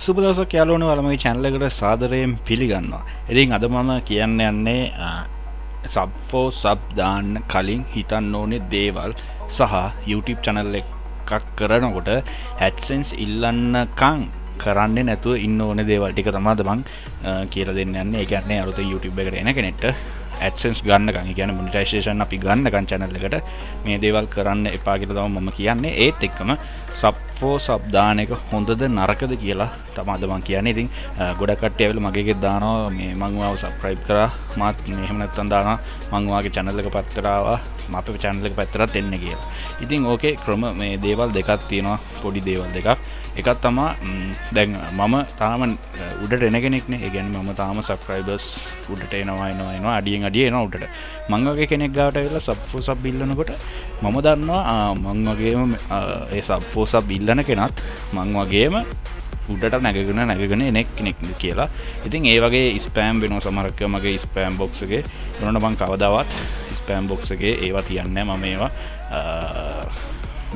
සුබ දවසක් යාළුවනේ ඔයාලා මගේ channel එකට සාදරයෙන් පිළිගන්නවා. ඉතින් අද මම කියන්න යන්නේ sub for sub දාන්න කලින් හිතන්න ඕනේ දේවල් සහ YouTube channel එකක් කරනකොට AdSense ඉල්ලන්නකම් කරන්නේ නැතුව ඉන්න ඕනේ දේවල් ටික තමයි මම කියලා දෙන්න යන්නේ. ඒ කියන්නේ අලුතෙන් YouTube එකට එන කෙනෙක්ට AdSense ගන්නකම්, ඒ කියන්නේ monetization අපි ගන්නකම් channel එකට මේ දේවල් කරන්න එපා කියලා තමයි මම කියන්නේ. ඒත් එක්කම sub for sub දාන එක හොඳද නරකද කියලා තමයි මම කියන්නේ. ඉතින් ගොඩක් කට්ටිය ඇවිල්ලා මගේ එකේ දානවා මේ මම ඔයාව subscribe කරා මාත් මේ එහෙම නැත්තම් දානවා මම ඔයාගේ channel එක පැත්තට ආවා අපේ channel එක පැත්තට එන්න කියලා. ඉතින් ඕකේ ක්‍රම මේ දේවල් දෙකක් තියෙනවා, පොඩි දේවල් දෙකක්. එකක් තමයි දැන් මම තාම උඩට එන කෙනෙක් නේ. ඒ කියන්නේ මම තාම subscribers උඩට එනවා අඩියෙන් අඩිය එනවා උඩට. මං වගේ කෙනෙක් ගාවට ඇවිල්ලා sub for sub ඉල්ලනකොට මම දන්නවා මං වගේම ඒ sub for sub ඉල්ලන කෙනත් මං වගේම උඩට නැගගෙන එන කෙනෙක් කියලා. ඉතින් ඒ වගේ ස්පෑම් වෙනවා සමහරක් මගේ ස්පෑම් බොක්ස් එකේ. ඒනොට මං කවදාවත් ස්පෑම් බොක්ස් එකේ ඒවා තියන්නේ නැහැ. මම ඒවා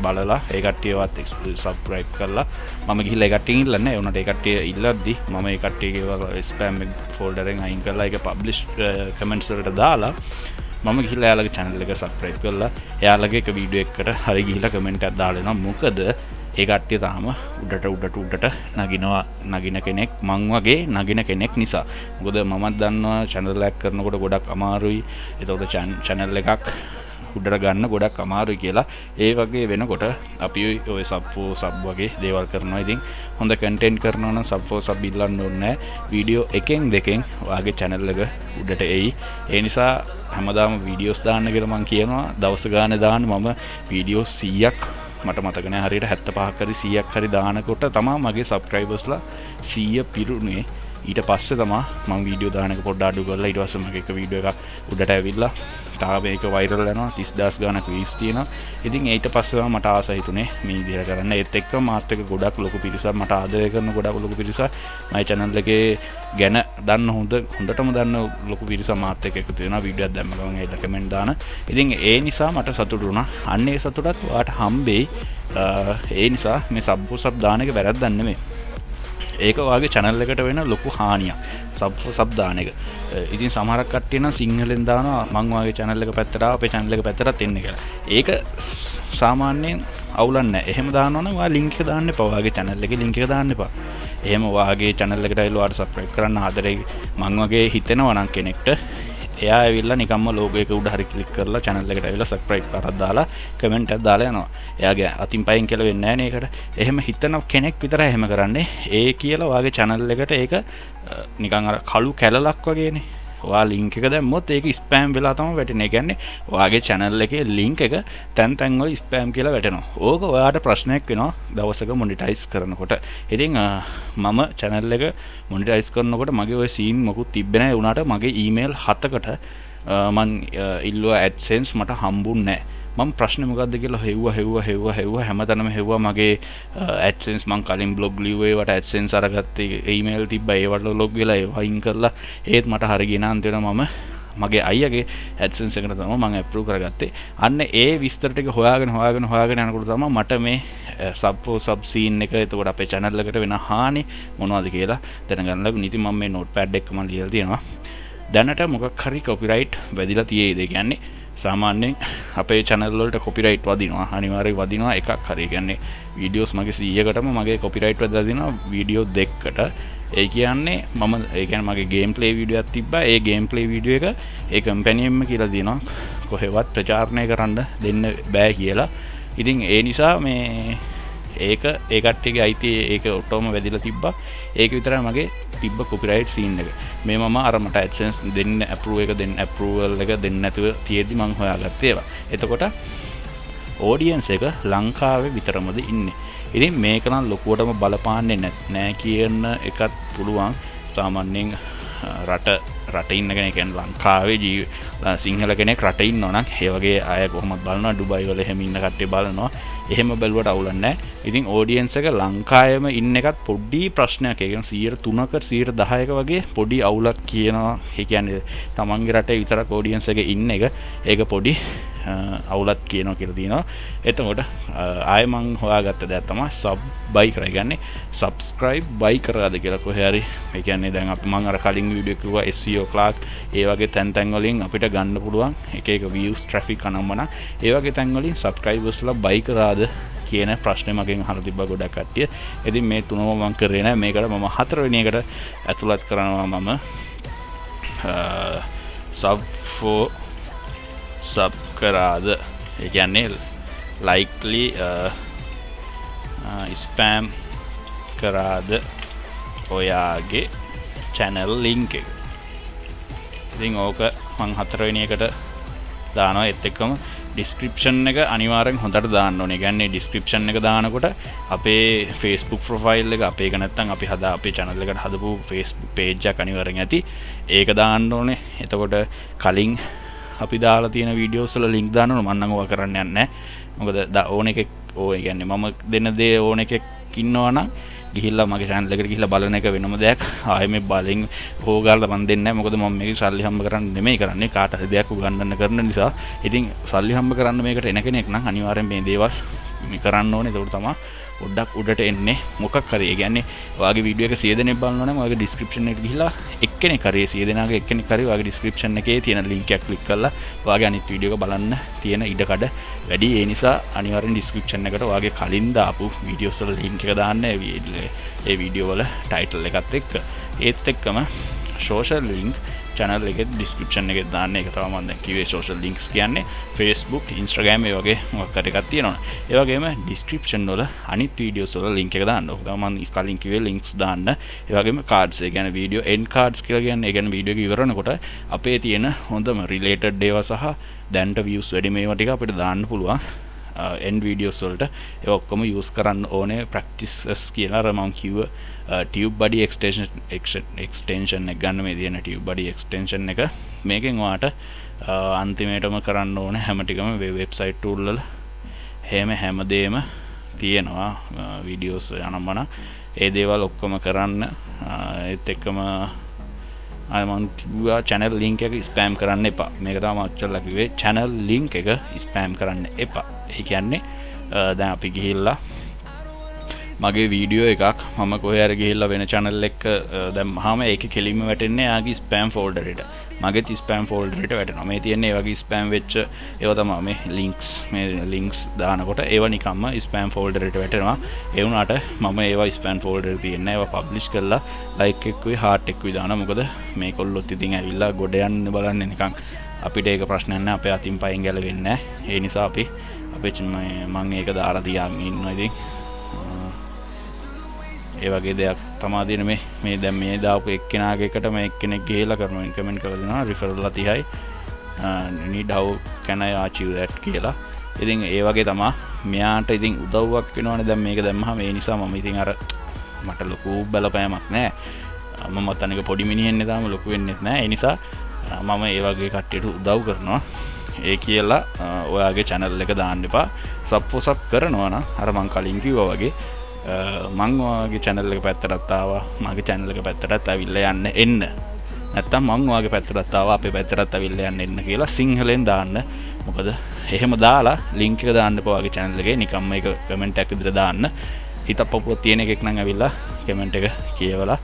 බලලා ඒ කට්ටියවත් subscribe කරලා මම ගිහිල්ලා ඒ කට්ටියන් ඉල්ලන්නේ. ඒ උනට ඒ කට්ටිය ඉල්ලද්දි මම ඒ කට්ටියගේ ස්පෑම් ෆෝල්ඩර් එකෙන් අයින් කරලා ඒක publish comments වලට දාලා මම ගිහිල්ලා එයාලගේ channel එක subscribe කරලා එයාලගේ එක වීඩියෝ එකකට හරි ගිහිල්ලා comment එකක් දාලා එනවා. මොකද ඒ කට්ටිය තාම උඩට නගින කෙනෙක් මං වගේ නගින කෙනෙක් නිසා. මොකද මමත් දන්නවා channel එකක් කරනකොට ගොඩක් අමාරුයි. ඒතකොට channel එකක් උඩට ගන්න ගොඩක් අමාරුයි කියලා. ඒ වගේ වෙනකොට අපි ඔය sub for sub වගේ දේවල් කරනවා. ඉතින් හොඳ content කරනවා නම් sub for sub ඉල්ලන්න ඕනේ නැහැ. වීඩියෝ එකෙන් දෙකෙන් ඔයාගේ channel එක උඩට එයි. ඒ නිසා හැමදාම වීඩියෝස් දාන්න කියලා මම කියනවා. දවස් ගානේ දාන්න මම වීඩියෝ 100ක් මට මතක නැහැ හරියට 75ක් හරි 100ක් හරි දානකොට තමයි මගේ subscribersලා 100 පිරුණේ. ඊට පස්සේ තමයි මම වීඩියෝ දාන එක පොඩ්ඩක් අඩු කරලා ඊට පස්සේ මගේ එක වීඩියෝ එකක් උඩට ඇවිල්ලා තාම මේක වෛරල් යනවා 30000 ගානක් views තියෙනවා. ඉතින් ඊට පස්සේ තමයි මට ආස හිතුනේ මේ විදිහට කරන්න. ඒත් එක්ක මාත් එක්ක ගොඩක් ලොකු පිරිසක් මට ආදරය කරන ගොඩක් ලොකු පිරිසක් මගේ channel එකේ ගැන දන්න හොඳටම දන්න ලොකු පිරිසක් මාත් එක්ක එකතු වෙනවා. වීඩියෝ එකක් දැම්ම ගමන් ඒකට කමෙන්ට් දාන. ඉතින් ඒ නිසා මට සතුටු වුණා. අන්න ඒ සතුටත් ඔයාට හම්බෙයි. ඒ නිසා මේ sub for sub දාන එක වැරද්දක් නෙමෙයි. ඒක ඔයාගේ channel එකට වෙන ලොකු හානියක්. sub for sub දාන එක. ඉතින් සමහරක් කට්ටිය නම් සිංහලෙන් දානවා මං ඔයාගේ channel එක පැත්තට අපේ channel එක පැත්තට එන්න කියලා. ඒක සාමාන්‍යයෙන් අවුලක් නැහැ. එහෙම දානවා නම් ඔයා link එක දාන්න එපා. ඔයාගේ channel එකේ link එක දාන්න එපා. එහෙම ඔයාගේ channel එකට ඇවිල්ලා ඔයාට subscribe කරන්න ආදරේ මං වගේ හිතෙනවා නම් කෙනෙක්ට එයා ඇවිල්ලා නිකම්ම logo එක උඩ හරි ක්ලික් කරලා channel එකට ඇවිල්ලා subscribe කරලා දාලා comment එකක් දාලා යනවා. එයාගේ අතින් පයින් කියලා වෙන්නේ නැහැ නේ ඒකට. එහෙම හිතන කෙනෙක් විතරයි එහෙම කරන්නේ. ඒ කියලා ඔයාගේ channel එකට ඒක නිකන් අර කළු කැලලක් වගේනේ. ඔයා link එක දැම්මොත් ඒක spam වෙලා තමයි වැටෙන්නේ. ඒ කියන්නේ ඔයාගේ channel එකේ link එක තැන් වල spam කියලා වැටෙනවා. ඕක ඔයාට ප්‍රශ්නයක් වෙනවා දවසක monetize කරනකොට. ඉතින් මම channel එක monetize කරනකොට මගේ ওই scene මොකුත් තිබ්බේ නැහැ. උනාට මගේ email 7කට මං ඉල්ලුවා AdSense මට හම්බුන්නේ නැහැ. මම ප්‍රශ්නේ මොකද්ද කියලා හෙව්වා හැමතැනම හෙව්වා. මගේ AdSense මං කලින් blog ලිව්වේ ඒවට AdSense අරගත්තේ email තිබ්බා ඒවට log වෙලා ඒවා අයින් කරලා ඒත් මට හරි ගෙන අන්ත වෙනවා. මම මගේ අයියාගේ AdSense එකට තමයි මම approve කරගත්තේ. අන්න ඒ විස්තර ටික හොයාගෙන යනකොට තමයි මට මේ sub for sub scene එක එතකොට අපේ channel එකට වෙන හානි මොනවද කියලා දැනගන්න ලැබුණා. ඉතින් මම මේ notepad එක මම ලියලා තියෙනවා. දැනට මොකක් හරි copyright වැදිලා තියෙයිද කියන්නේ සාමාන්‍යයෙන් අපේ channel වලට copyright වදිනවා. අනිවාර්යයෙන් වදිනවා එකක් හරි. කියන්නේ videos මගේ 100කටම මගේ copyright වැදලා දිනවා වීඩියෝ දෙකකට. ඒ කියන්නේ මගේ gameplay video එකක් තිබ්බා. ඒ gameplay video එක ඒ company එකම කියලා දිනවා කොහෙවත් ප්‍රචාරණය කරන්න දෙන්න බෑ කියලා. ඉතින් ඒ නිසා මේ ඒක ඒ කට්ටියගේ අයිති ඒක ඔටෝම වැදිලා තිබ්බා. ඒක විතරයි මගේ තිබ්බ copyright scene එක. මේ මම අර මට AdSense දෙන්න approval එක දෙන්න නැතුව තියෙද්දි මම හොයාගත්තේ ඒවා. එතකොට audience එක ලංකාවේ විතරමද ඉන්නේ. ඉතින් මේක නම් ලොකුවටම බලපාන්නේ නැහැ කියන එකත් පුළුවන්. සාමාන්‍යයෙන් රට ඉන්න කෙනෙක් කියන්නේ ලංකාවේ සිංහල කෙනෙක් රට ඉන්නවා නම් ඒ වගේ අය කොහොමද බලනවා. ඩුබයි වල එහෙම ඉන්න කට්ටිය බලනවා. එහෙම බැලුවට අවුලක් නැහැ. ඉතින් ඔඩියන්ස් එක ලංකාවේම ඉන්න එකත් පොඩි ප්‍රශ්නයක්. ඒ කියන්නේ 3%ක 10%ක වගේ පොඩි අවුලක් කියනවා. ඒ කියන්නේ තමන්ගේ රටේ විතරක් ඔඩියන්ස් එක ඉන්න එක ඒක පොඩි අවුලක් කියනවා කියලා තියෙනවා. එතකොට ආයෙ මං හොයාගත්ත දෙයක් තමයි සබ් බයි කරා. කියන්නේ සබ්ස්ක්‍රයිබ් බයි කරාද කියලා කොහේ හරි. ඒ කියන්නේ දැන් අපි මං අර කලින් වීඩියෝ කිව්වා SEO ක්ලාක් ඒ වගේ තැන් වලින් අපිට ගන්න පුළුවන් එක views traffic අනම්මන ඒ වගේ තැන් වලින් subscribersලා බයි කරාද කියන ප්‍රශ්නේ මගෙන් අහලා තිබ්බා ගොඩක් කට්ටිය. ඉතින් මේ තුනම මම කරේ නැහැ. මේකට මම හතරවෙනි එකට ඇතුළත් කරනවා මම sub කරාද. ඒ කියන්නේ likely spam කරාද ඔයාගේ channel link එක. ඉතින් ඕක මං හතරවෙනි එකට දානවා. ඒත් එක්කම description එක අනිවාර්යෙන් හොඳට දාන්න ඕනේ. කියන්නේ description එක දානකොට අපේ Facebook profile එක අපේ එක නැත්නම් අපි අපේ channel එකට හදපු Facebook page එකක් අනිවාර්යෙන් ඇති. ඒක දාන්න ඕනේ. එතකොට කලින් අපි දාලා තියෙන videos වල link දාන්න ඕනේ. මම නම් ඕවා කරන්න යන්නේ නැහැ. මොකද ඕන එකෙක් ඒ කියන්නේ මම දෙන දේ ඕන එකෙක් ඉන්නවා නම් ගිහිල්ලා මගේ channel එකට ගිහිල්ලා බලන එක වෙනම දෙයක්. ආයෙ මේ බලෙන් හොගාලා මන් දෙන්නේ නැහැ. මොකද මම මේක සල්ලි හම්බ කරන්න නෙමෙයි කරන්නේ. කාට හරි දෙයක් උගන්වන්න කරන නිසා. ඉතින් සල්ලි හම්බ කරන්න මේකට එන කෙනෙක් නම් අනිවාර්යෙන් මේ දේවල් මේ කරන්න ඕනේ. ඒක තමයි පොඩ්ඩක් උඩට එන්නේ මොකක් හරි. ඒ කියන්නේ ඔයාගේ වීඩියෝ එක 100 දෙනෙක් බලනවා නම් ඔයාගේ description එකට ගිහිල්ලා එක්කෙනෙක් හරි 100 දෙනාගේ එක්කෙනෙක් හරි ඔයාගේ description එකේ තියෙන link එක click කරලා ඔයාගේ අනිත් වීඩියෝ එක බලන්න තියෙන ඉඩකඩ වැඩි. ඒ නිසා අනිවාර්යෙන් description එකට ඔයාගේ කලින් දාපු videos වල link එක දාන්න. ඒ වීඩියෝ වල title එකත් එක්ක. ඒත් එක්කම social link channel එකේ description එකේ දාන්න. ඒක තමයි මම දැන් කිව්වේ social links කියන්නේ. Facebook, Instagram ඒ වගේ මොකක් හරි එකක් තියෙනවා. ඒ වගේම description වල අනිත් videos වල link එක දාන්න. ඔක තමයි මම කලින් කිව්වේ links දාන්න. ඒ වගේම cards ඒ කියන්නේ video end cards කියලා කියන්නේ. ඒ කියන්නේ වීඩියෝ එක ඉවර වෙනකොට අපේ තියෙන හොඳම related ඒවා සහ දැන්ට views වැඩි මේවා ටික අපිට දාන්න පුළුවන්. end videos වලට ඒ ඔක්කොම use කරන්න ඕනේ practices කියලා අර මම කිව්ව TubeBuddy extension එක ගන්න. මේ තියෙන TubeBuddy extension එක මේකෙන් ඔයාට අන්තිමේටම කරන්න ඕනේ හැම ටිකම website tool වල හැමදේම තියෙනවා. videos යනම්මන ඒ දේවල් ඔක්කොම කරන්න. ඒත් එක්කම මම කිව්වා channel link එක spam කරන්න එපා. මේක තමයි ඔච්චරලා කිව්වේ channel link එක spam කරන්න එපා. ඒ කියන්නේ දැන් අපි ගිහිල්ලා මගේ වීඩියෝ එකක් මම කොහේ හරි ගිහිල්ලා වෙන channel එක දැම්මහම ඒකේ කෙලින්ම වැටෙන්නේ ආගේ spam folder එකට. මගේත් spam folder එකට වැටෙනවා. මේ තියෙන්නේ ඒ වගේ spam වෙච්ච ඒවා තමයි මේ links දානකොට ඒවා නිකම්ම spam folder එකට වැටෙනවා. ඒ වුණාට මම ඒවා spam folder එකේ තියන්නේ ඒවා publish කරලා like එක්කුයි heart එක්කුයි දානවා. මොකද මේකොල්ලොත් ඉතින් ඇවිල්ලා ගොඩ යන්න බලන්නේ නිකන් අපිට ඒක ප්‍රශ්නයක් නෑ. අපේ අතින් පයින් ගැලවෙන්නේ නෑ. ඒ නිසා අපි මම ඒක දාලා තියාගෙන ඉන්නවා. ඉතින් ඒ වගේ දෙයක් තමයි දින මේ දැන් මේ දාපු එක්කෙනාගේ එකට මේ එක්කෙනෙක් ගිහලා කරනවා කමෙන්ට් කරලා දෙනවා referral 30යි need how can I achieve that කියලා. ඉතින් ඒ වගේ තමයි මෙයාට ඉතින් උදව්වක් වෙනවනේ දැන් මේක දැම්මහම. ඒ නිසා මම ඉතින් අර මට ලොකු බලපෑමක් නැහැ. මම අතනක පොඩි මිනිහෙන්නේ තාම ලොකු වෙන්නෙත් නැහැ. ඒ නිසා මම ඒ වගේ කට්ටියට උදව් කරනවා. ඒ කියලා ඔයාගේ channel එක දාන්න එපා. සබ් කරනවා නම් අර මං කලින් කිව්වා වගේ මං ඔයාගේ channel එක පැත්තටත් ආවා. මගේ channel එක පැත්තටත් ඇවිල්ලා එන්න. නැත්තම් මං ඔයාගේ පැත්තටත් ආවා. අපේ පැත්තටත් ඇවිල්ලා එන්න කියලා සිංහලෙන් දාන්න. මොකද එහෙම දාලා link එක දාන්න එපා ඔයාගේ channel එකේ. නිකම්ම ඒක comment එකක් විතර දාන්න. හිතප්පුවක් තියෙන එකෙක් නම් ඇවිල්ලා comment එක කියවලා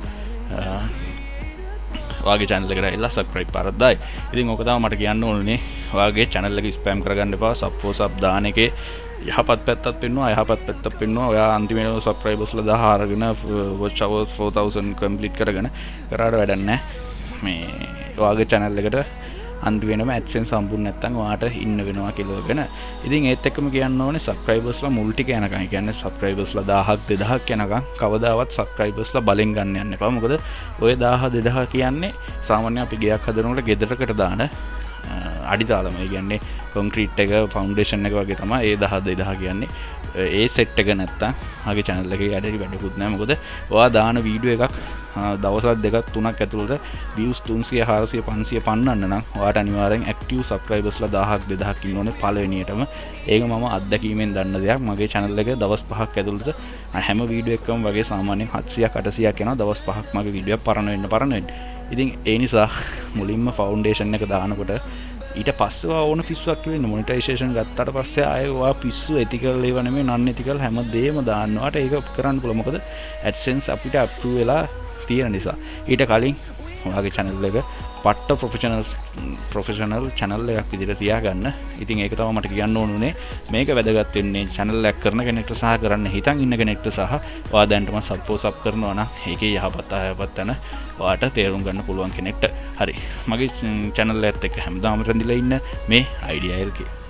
ඔයාගේ channel එකට ඇවිල්ලා subscribe පාරක් දායි. ඉතින් ඕක තමයි මට කියන්න ඕනේ. ඔයාගේ channel එක spam කරගන්න එපා. sub දාන එකේ යහපත් පැත්තක් පෙන්වනවා, අයහපත් පැත්තක් පෙන්වනවා. ඔයා අන්තිමේට subscribersලා 1000 අරගෙන watch hours 4000 complete කරගෙන කරාට වැඩක් නැහැ. මේ ඔයාගේ channel එකට අන්තිමේටම AdSense සම්පූර්ණ නැත්නම් ඔයාට ඉන්න වෙනවා කියලාගෙන. ඉතින් ඒත් එක්කම කියන්න ඕනේ subscribersලා මුල් ටික යනකම්. ඒ කියන්නේ subscribersලා 1000ක් 2000ක් යනකම් කවදාවත් subscribersලා බලෙන් ගන්න යන්න එපා. මොකද ඔය 1000 2000 කියන්නේ සාමාන්‍යයෙන් අපි ගෙයක් හදනකොට ගෙදරකට දාන අඩිතාලම. ඒ කියන්නේ කොන්ක්‍රීට් එක ෆවුන්ඩේෂන් එක වගේ තමයි ඒ 1000 2000 කියන්නේ. ඒ සෙට් එක නැත්තම් ආගේ channel එකේ වැඩි වැඩකුත් නැහැ. මොකද ඔයා දාන වීඩියෝ එකක් දවසක් දෙකක් තුනක් ඇතුළත views 300 400 500 පන්නන්න නම් ඔයාට අනිවාර්යෙන් active subscribersලා 1000ක් 2000ක් ඉන්න ඕනේ පළවෙනියටම. ඒක මම අත්දැකීමෙන් දන්න දෙයක්. මගේ channel එක දවස් 5ක් ඇතුළත හැම වීඩියෝ එකකම වගේ සාමාන්‍යයෙන් 700ක් 800ක් යනවා. දවස් 5ක් මගේ වීඩියෝ එක පරණ වෙන්න. ඉතින් ඒ නිසා මුලින්ම ෆවුන්ඩේෂන් එක දානකොට ඊට පස්සේ ඕන පිස්සුවක් වෙන්න මොනිටයිසේෂන් ගත්තාට පස්සේ ආයෙ ඔයා පිස්සු එතිකල් ඒව නෙමෙයි නන් එතිකල් හැමදේම දාන්නවාට ඒක කරන්න පුළුවන්. මොකද AdSense අපිට අප්‍රූව් වෙලා තියෙන නිසා. ඊට කලින් ඔයාගේ channel එක පට්ට ප්‍රොෆෙෂනල් channel එකක් විදිහට තියාගන්න. ඉතින් ඒක තමයි මට කියන්න ඕනුනේ. මේක වැදගත් වෙන්නේ channel එකක් කරන කෙනෙක්ට සහ කරන්න හිතන් ඉන්න කෙනෙක්ට සහ ඔයා දැනටම සබ් කරනවා නම් ඒකේ යහපත් අයහපත් යන ඔයාට තේරුම් ගන්න පුළුවන් කෙනෙක්ට. හරි. මගේ channel එකත් එක්ක හැමදාම රැඳිලා ඉන්න මේ idea LK.